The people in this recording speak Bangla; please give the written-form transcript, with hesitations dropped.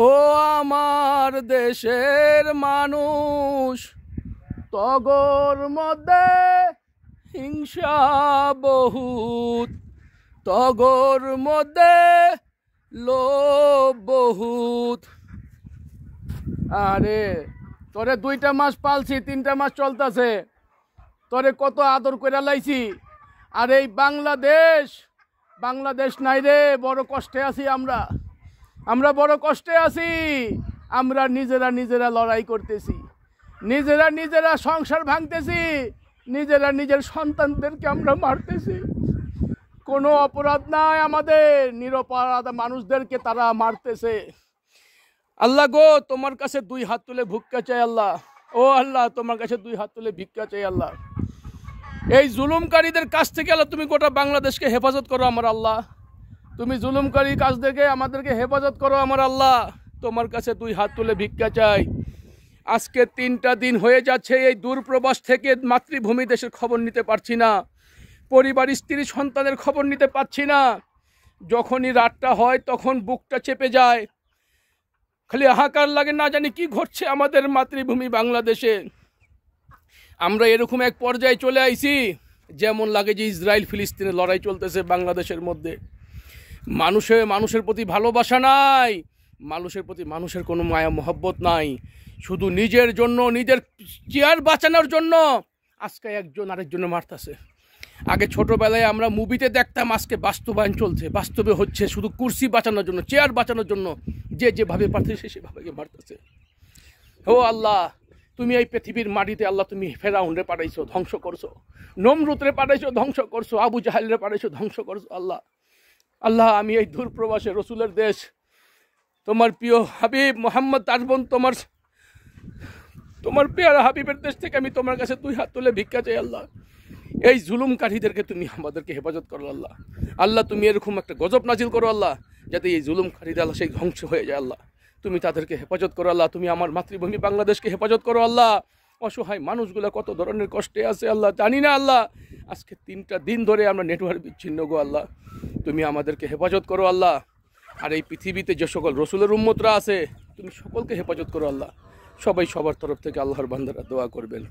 ও আমার দেশের মানুষ, তগর মধ্যে হিংসা বহুত, তগর মধ্যে লোভ বহুত। আরে তোরে 2টা মাস পালছি, 3টা মাস চলতেছে, তোরে কত আদর করে লাইছি। আর এই বাংলাদেশ নাই রে, বড় কষ্টে আছি আমরা বড় কষ্টে আছি। আমরা নিজেরা লড়াই করতেছি, নিজেরা সংসার ভাঙতেছি, নিজের সন্তানদেরকে আমরা মারতেছি। কোনো অপরাধ নাই আমাদের, নিরপরাধ মানুষদেরকে তারা মারতেছে। আল্লাহ গো, তোমার কাছে 2 হাত তুলে ভিক্ষা চাই আল্লাহ। ও আল্লাহ, তোমার কাছে 2 হাত তুলে ভিক্ষা চাই আল্লাহ। এই জুলুমকারীদের কাছ থেকে আল্লাহ তুমি গোটা বাংলাদেশকে হেফাজত করো আমার আল্লাহ। তুমি জুলুমকারী কাছ থেকে আমাদেরকে হেফাজত করো আমার আল্লাহ। তোমার কাছে 2 হাত তুলে ভিক্ষা চাই। আজকে 3টা দিন হয়ে যাচ্ছে এই দূরপ্রবাস থেকে মাতৃভূমি দেশের খবর নিতে পারছি না, পরিবার, স্ত্রী, সন্তানের খবর নিতে পারছি না। যখনই রাতটা হয় তখন বুকটা চেপে যায়, খালি হাহাকার লাগে, না জানি কি ঘটছে আমাদের মাতৃভূমি বাংলাদেশে। আমরা এরকম এক পর্যায়ে চলে আইছি যেমন লাগে যে ইসরায়েল ফিলিস্তিনের লড়াই চলতেছে বাংলাদেশের মধ্যে। মানুষের প্রতি ভালোবাসা নাই, মানুষের প্রতি মানুষের কোনো মায়া মহব্বত নাই। শুধু নিজের জন্য, নিজের চেয়ার বাঁচানোর জন্য আজকে একজন আরেকজনে মারতেছে। আগে ছোটবেলায় আমরা মুভিতে দেখতাম, আজকে বাস্তবায়ন চলছে, বাস্তবে হচ্ছে। শুধু কুর্সি বাঁচানোর জন্য, চেয়ার বাঁচানোর জন্য যে যেভাবে পারতেছে সেভাবে মারতেছে। ও আল্লাহ, তুমি এই পৃথিবীর মাটিতে আল্লাহ তুমি ফেরাউনরে পাঠাইছো, ধ্বংস করছো। নমরুদরে পাঠাইছো, ধ্বংস করছো। আবু জাহেলরে পাঠাইছো, ধ্বংস করছো। আল্লাহ, আমি এই দূরপ্রবাসে রসুলের দেশ, তোমার প্রিয় হাবিব মোহাম্মদ তাজবন, তোমার পেয়ারা হাবিবের দেশ থেকে আমি তোমার কাছে 2 হাত তুলে ভিক্ষা চাই আল্লাহ। এই জুলুমকারীদেরকে তুমি আমাদেরকে হেফাজত করো আল্লাহ। তুমি এরকম একটা গজব নাজিল করো আল্লাহ, যাতে এই জুলুমকারীরা আল্লাহ সেই ধ্বংস হয়ে যায় আল্লাহ। তুমি তাদেরকে হেফাজত করো আল্লাহ। তুমি আমার মাতৃভূমি বাংলাদেশকে হেফাজত করো আল্লাহ। অসহায় মানুষগুলো কত ধরনের কষ্টে আছে আল্লাহ, জানি না আল্লাহ। আজকে 3টা দিন ধরে আমরা নেটওয়ার্ক বিচ্ছিন্ন গো আল্লাহ। তুমি আমাদেরকে হেফাজত করো আল্লাহ। আর এই পৃথিবীতে যে সকল রসুলের উম্মতরা আছে, তুমি সকলকে হেফাজত করো আল্লাহ। সবাই সবার তরফ থেকে আল্লাহর বান্দারা দোয়া করবেন।